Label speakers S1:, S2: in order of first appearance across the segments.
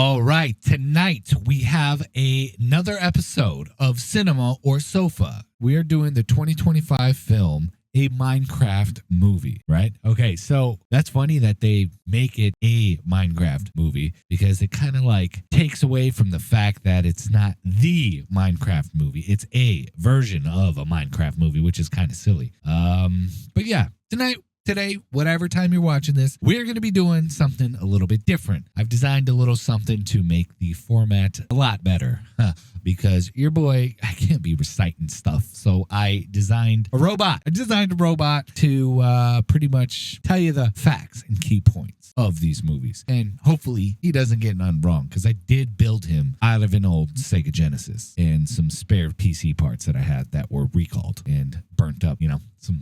S1: All right, tonight we have another episode of Cinema or Sofa. We are doing the 2025 film, A Minecraft Movie, right? Okay, so that's funny that they make it a Minecraft movie because it kind of like takes away from the fact that it's not the Minecraft movie. It's a version of a Minecraft movie, which is kind of silly. But yeah, Today, whatever time you're watching this, we're going to be doing something a little bit different. I've designed a little something to make the format a lot better because your boy, I can't be reciting stuff. So I designed a robot. To pretty much tell you the facts and key points of these movies. And hopefully he doesn't get none wrong because I did build him out of an old Sega Genesis and some spare PC parts that I had that were recalled and burnt up,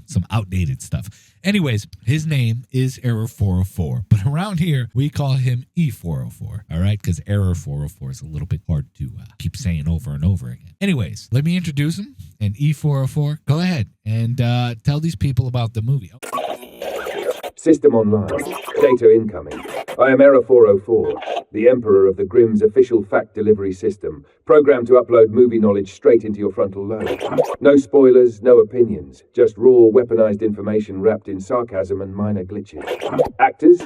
S1: some outdated stuff. Anyways, his name is Error 404, but around here we call him E404, all right? Because Error 404 is a little bit hard to keep saying over and over again. Anyways, let me introduce him, and E404, go ahead and tell these people about the movie.
S2: System online. Data incoming. I am Error 404, the Emperor of the Grimm's official fact delivery system, programmed to upload movie knowledge straight into your frontal lobe. No spoilers, no opinions, just raw, weaponized information wrapped in sarcasm and minor glitches. Actors,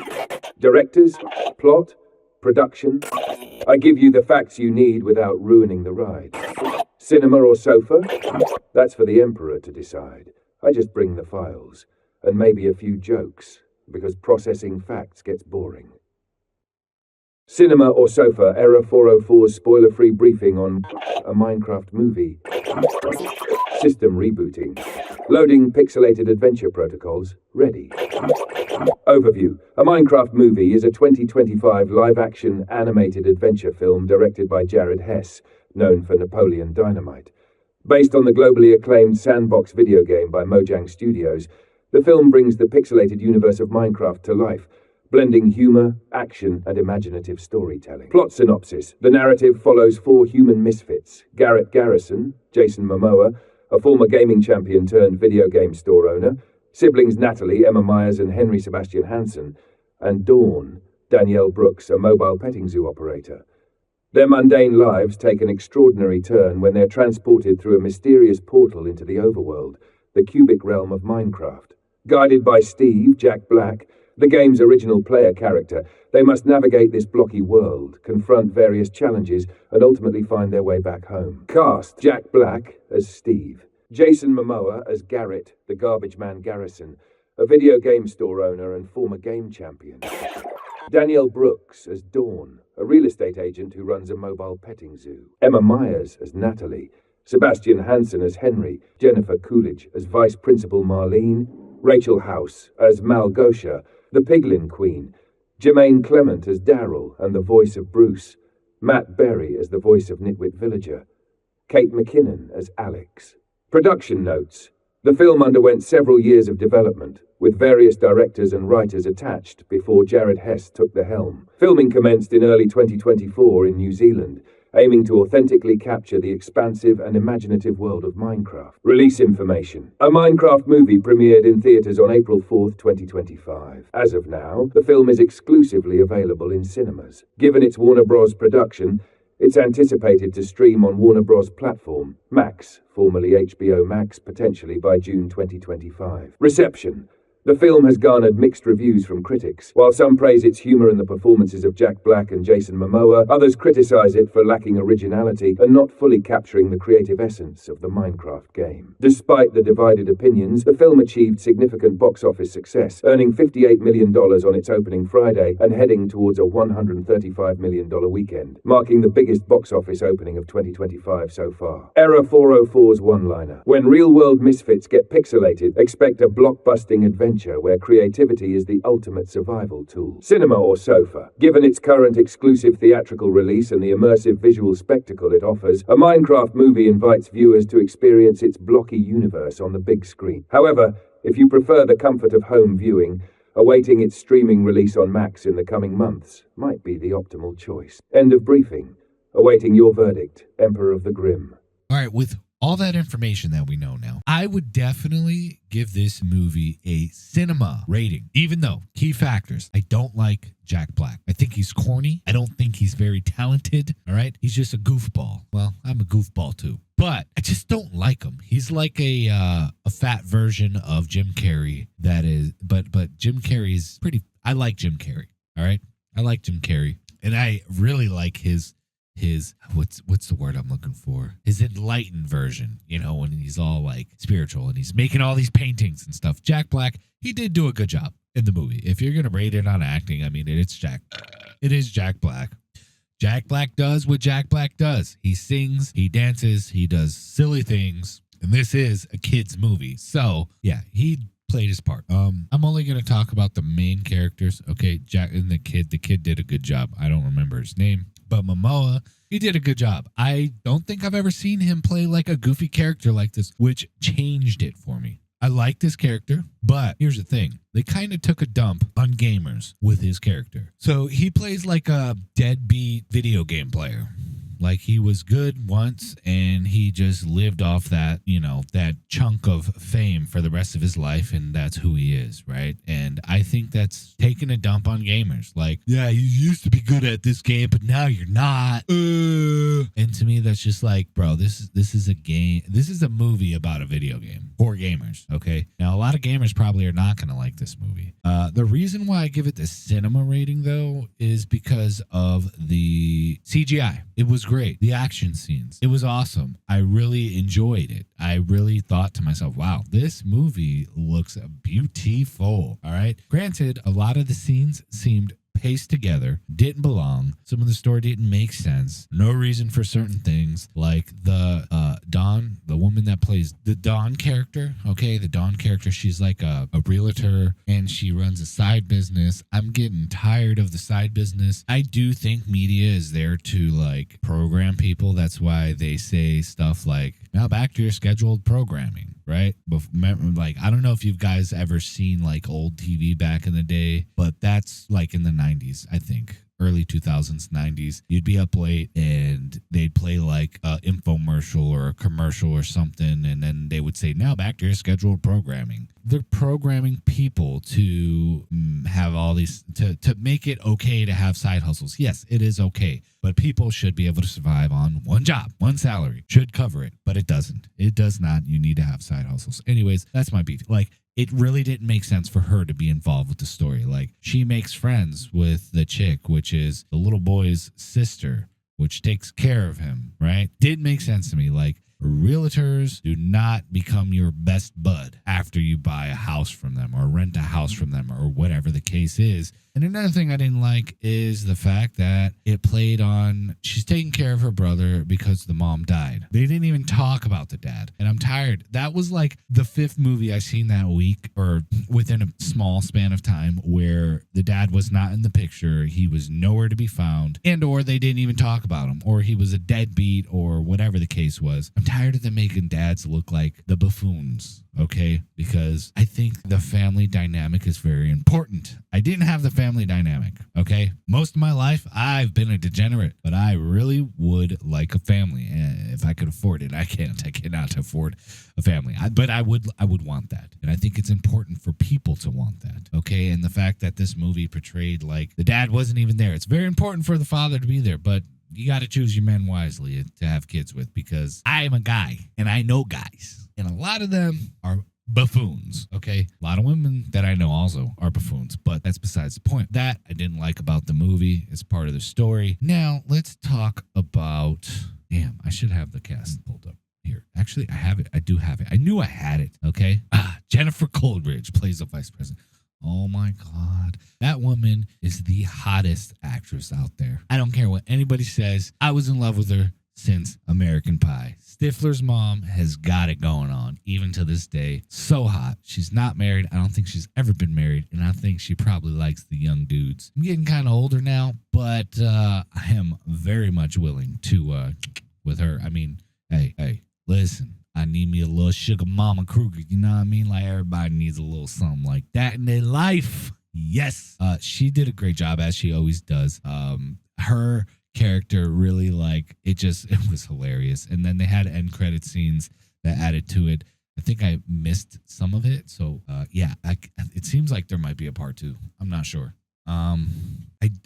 S2: directors, plot, production. I give you the facts you need without ruining the ride. Cinema or sofa? That's for the Emperor to decide. I just bring the files, and maybe a few jokes, because processing facts gets boring. Cinema or Sofa, Error 404's spoiler-free briefing on a Minecraft movie. System rebooting. Loading pixelated adventure protocols. Ready. Overview. A Minecraft Movie is a 2025 live-action animated adventure film directed by Jared Hess, known for Napoleon Dynamite. Based on the globally acclaimed sandbox video game by Mojang Studios, the film brings the pixelated universe of Minecraft to life, blending humor, action, and imaginative storytelling. Plot synopsis. The narrative follows four human misfits: Garrett Garrison, Jason Momoa, a former gaming champion turned video game store owner, siblings Natalie, Emma Myers, and Henry Sebastian Hansen, and Dawn, Danielle Brooks, a mobile petting zoo operator. Their mundane lives take an extraordinary turn when they're transported through a mysterious portal into the overworld, the cubic realm of Minecraft. Guided by Steve, Jack Black, the game's original player character, they must navigate this blocky world, confront various challenges, and ultimately find their way back home. Cast: Jack Black as Steve, Jason Momoa as Garrett, the garbage man Garrison, a video game store owner and former game champion. Danielle Brooks as Dawn, a real estate agent who runs a mobile petting zoo. Emma Myers as Natalie, Sebastian Hansen as Henry, Jennifer Coolidge as Vice Principal Marlene, Rachel House as Malgosia, the Piglin Queen, Jermaine Clement as Daryl and the voice of Bruce, Matt Berry as the voice of Nitwit Villager, Kate McKinnon as Alex. Production notes. The film underwent several years of development, with various directors and writers attached before Jared Hess took the helm. Filming commenced in early 2024 in New Zealand, aiming to authentically capture the expansive and imaginative world of Minecraft. Release information. A Minecraft Movie premiered in theaters on April 4th, 2025. As of now, the film is exclusively available in cinemas. Given its Warner Bros. Production, it's anticipated to stream on Warner Bros. Platform, Max, formerly HBO Max, potentially by June 2025. Reception. The film has garnered mixed reviews from critics. While some praise its humor and the performances of Jack Black and Jason Momoa, others criticize it for lacking originality and not fully capturing the creative essence of the Minecraft game. Despite the divided opinions, the film achieved significant box office success, earning $58 million on its opening Friday and heading towards a $135 million weekend, marking the biggest box office opening of 2025 so far. Error 404's one-liner. When real-world misfits get pixelated, expect a blockbusting adventure where creativity is the ultimate survival tool. Cinema or Sofa. Given its current exclusive theatrical release and the immersive visual spectacle it offers, a Minecraft Movie invites viewers to experience its blocky universe on the big screen. However, if you prefer the comfort of home viewing, awaiting its streaming release on Max in the coming months might be the optimal choice. End of briefing. Awaiting your verdict, Emperor of the Grimm.
S1: All right, with all that information that we know now, I would definitely give this movie a cinema rating, even though, key factors, I don't like Jack Black. I think he's corny. I don't think he's very talented. All right. He's just a goofball. Well, I'm a goofball too. But I just don't like him. He's like a fat version of Jim Carrey. That is, but Jim Carrey is pretty. I like Jim Carrey. All right, I like Jim Carrey, and I really like his what's the word I'm looking for? His enlightened version. You know, when he's all like spiritual and he's making all these paintings and stuff. Jack Black, he did do a good job in the movie. If you're gonna rate it on acting, I mean, it is Jack Black. Jack Black does what Jack Black does. He sings, he dances, he does silly things. And this is a kid's movie. So, yeah, he played his part. I'm only going to talk about the main characters. Okay, Jack and the kid. The kid did a good job. I don't remember his name. But Momoa, he did a good job. I don't think I've ever seen him play like a goofy character like this, which changed it for me. I like this character, but here's the thing. They kind of took a dump on gamers with his character. So he plays like a deadbeat video game player. Like he was good once and he just lived off that, you know, that chunk of fame for the rest of his life. And that's who he is, right? And I think that's taking a dump on gamers. Like, yeah, you used to be good at this game, but now you're not. And to me, that's just like, bro, this is a game. This is a movie about a video game for gamers. Okay. Now, a lot of gamers probably are not going to like this movie. The reason why I give it the cinema rating, though, is because of the CGI. It was great. The action scenes. It was awesome. I really enjoyed it. I really thought to myself, wow, this movie looks beautiful. All right. Granted, a lot of the scenes seemed paced together, didn't belong. Some of the story didn't make sense. No reason for certain things, like the Dawn, the woman that plays the Dawn character. Okay, the Dawn character, she's like a realtor and she runs a side business. I'm getting tired of the side business. I do think media is there to like program people. That's why they say stuff like, now back to your scheduled programming, right? But like, I don't know if you guys ever seen like old TV back in the day, but that's like in the 90s, I think. Early 2000s, 90s, you'd be up late and they'd play like an infomercial or a commercial or something. And then they would say, now back to your scheduled programming. They're programming people to have all these, to make it okay to have side hustles. Yes, it is okay. But people should be able to survive on one job, one salary, should cover it. But it doesn't. It does not. You need to have side hustles. Anyways, that's my beef. Like, it really didn't make sense for her to be involved with the story. Like, she makes friends with the chick, which is the little boy's sister, which takes care of him, right? Didn't make sense to me. Like, realtors do not become your best bud after you buy a house from them or rent a house from them or whatever the case is. And another thing I didn't like is the fact that it played on she's taking care of her brother because the mom died. They didn't even talk about the dad. And I'm tired. That was like the 5th movie I seen that week or within a small span of time where the dad was not in the picture. He was nowhere to be found and or they didn't even talk about him or he was a deadbeat or whatever the case was. I'm tired of them making dads look like the buffoons. Okay, because I think the family dynamic is very important. I didn't have the family dynamic. Okay, most of my life I've been a degenerate, but I really would like a family, and if I could afford it. I can't. I cannot afford a family. But I would want that, and I think it's important for people to want that. Okay, and the fact that this movie portrayed like the dad wasn't even there. It's very important for the father to be there, but you got to choose your men wisely to have kids with, because I am a guy and I know guys. And a lot of them are buffoons, okay? A lot of women that I know also are buffoons, but that's besides the point. That I didn't like about the movie. It's part of the story. Now, let's talk about... Damn, I should have the cast pulled up here. Actually, I have it. I do have it. I knew I had it, okay? Jennifer Coolidge plays the vice president. Oh my God. That woman is the hottest actress out there. I don't care what anybody says. I was in love with her since American Pie. Stifler's mom has got it going on, even to this day. So hot. She's not married. I don't think she's ever been married, and I think she probably likes the young dudes. I'm getting kind of older now, but I am very much willing to, with her. I mean, hey, listen. I need me a little sugar mama Kruger. You know what I mean? Like, everybody needs a little something like that in their life. Yes. She did a great job, as she always does. Her character really, like, it was hilarious. And then they had end credit scenes that added to it. I think I missed some of it. So, yeah, it seems like there might be a part 2. I'm not sure.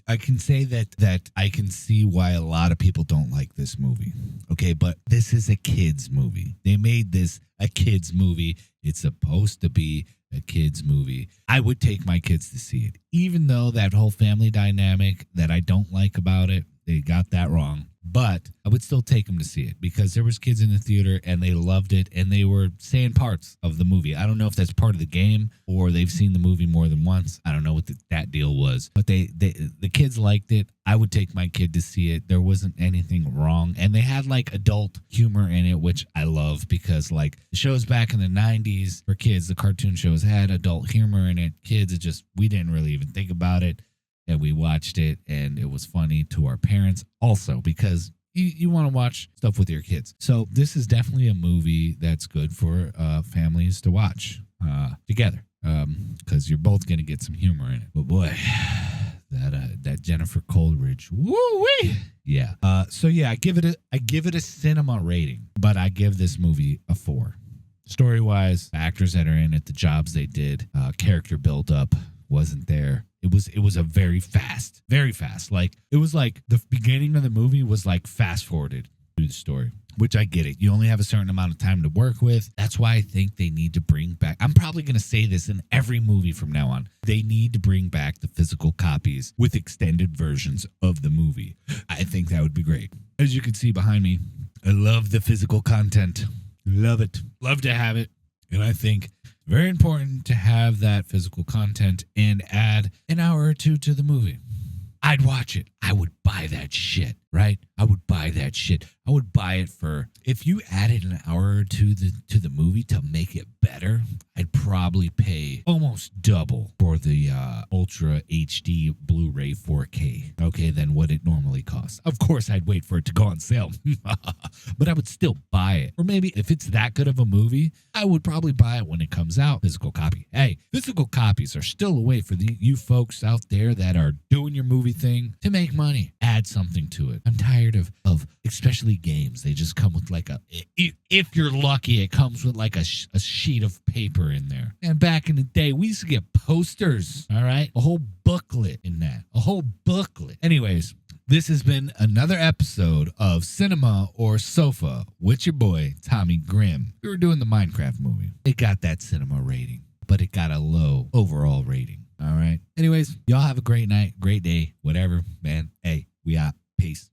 S1: I can say that I can see why a lot of people don't like this movie. Okay, but this is a kids movie. They made this a kids movie. It's supposed to be a kids movie. I would take my kids to see it, even though that whole family dynamic that I don't like about it, they got that wrong. But I would still take them to see it because there was kids in the theater and they loved it and they were saying parts of the movie. I don't know if that's part of the game or they've seen the movie more than once. I don't know what that deal was, but the kids liked it. I would take my kid to see it. There wasn't anything wrong. And they had like adult humor in it, which I love because like the shows back in the 90s for kids, the cartoon shows had adult humor in it. Kids, we didn't really even think about it. And we watched it, and it was funny to our parents also because you want to watch stuff with your kids. So this is definitely a movie that's good for families to watch together because you're both going to get some humor in it. But boy, that Jennifer Coolidge, woo-wee. Yeah. So yeah, I give it a cinema rating, but I give this movie a 4. Story-wise, the actors that are in it, the jobs they did, character build-up wasn't there. It was a very fast. Like it was like the beginning of the movie was like fast forwarded through the story, which I get it. You only have a certain amount of time to work with. That's why I think they need to bring back. I'm probably going to say this in every movie from now on. They need to bring back the physical copies with extended versions of the movie. I think that would be great. As you can see behind me, I love the physical content. Love it. Love to have it. And I think very important to have that physical content and add an hour or two to the movie. I'd watch it. I would buy that shit, right? I would buy that shit. I would buy it for, if you added an hour or two to the movie to make it better, I'd probably pay almost double for the Ultra HD Blu-ray 4K, okay, than what it normally costs. Of course, I'd wait for it to go on sale, but I would still buy it. Or maybe if it's that good of a movie, I would probably buy it when it comes out, physical copy. Hey, physical copies are still a way for you folks out there that are doing your movie thing to make money. Add something to it. I'm tired of especially games. They just come with like if you're lucky, it comes with like a sheet of paper in there. And back in the day, we used to get posters, all right? A whole booklet in that. A whole booklet. Anyways, this has been another episode of Cinema or Sofa with your boy, Tommy Grimm. We were doing the Minecraft movie. It got that cinema rating, but it got a low overall rating. All right. Anyways, y'all have a great night, great day, whatever, man. Hey, we out. Peace.